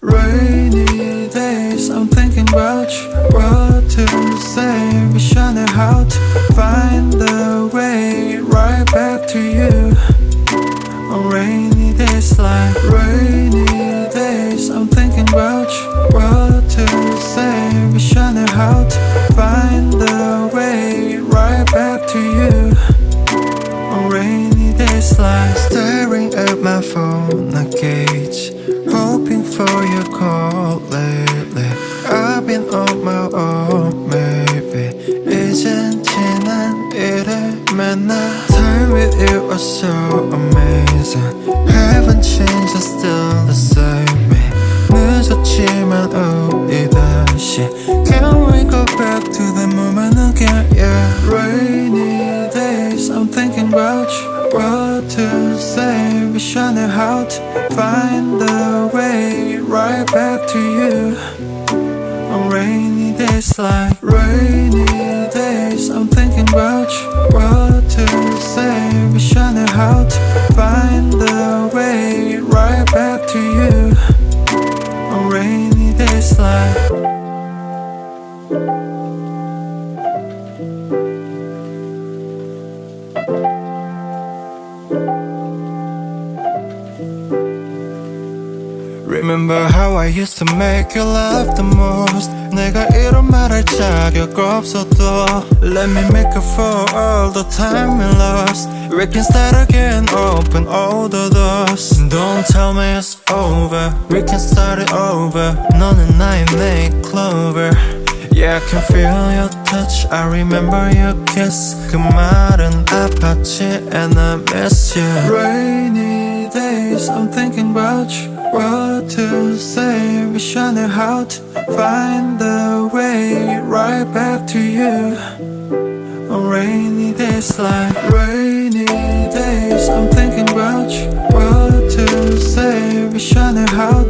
Rainy days, I'm thinking about you. What to say, wish I knew how to find the way right back to you. On rainy days like rainy days, I'm thinking about you. What to say, wish I knew how to find the way right back to you. On rainy days like staring at my phone, I gauge, hoping for your call lately. I've been on my own, maybe 이젠 지난 일을 만나. Time with you was so amazing. Haven't changed, I'm still the same. 늦었지만 우리 다시 Can we go back to the moment again? Yeah. Rainy days, I'm thinking about you. What to say, wish I knew how to find the way right back to you. On rainy days like rainy days, I'm thinking about you. What to say, wish I knew how to find the way right back to you. On rainy days like Remember how I used to make you laugh the most. 내가 이런 말 할 자격 없어도 Let me make up for all the time we lost. We can start again, open all the doors. Don't tell me it's over, we can start it over. 너는 나의 nail clover. Yeah, I can feel your touch, I remember your kiss. 그 말은 아팠지 and I miss you. Rainy days, I'm thinking about you. What to say, wish I knew how to find the way right back to you. On rainy days like rainy days, I'm thinking about you. What to say, wish I knew how to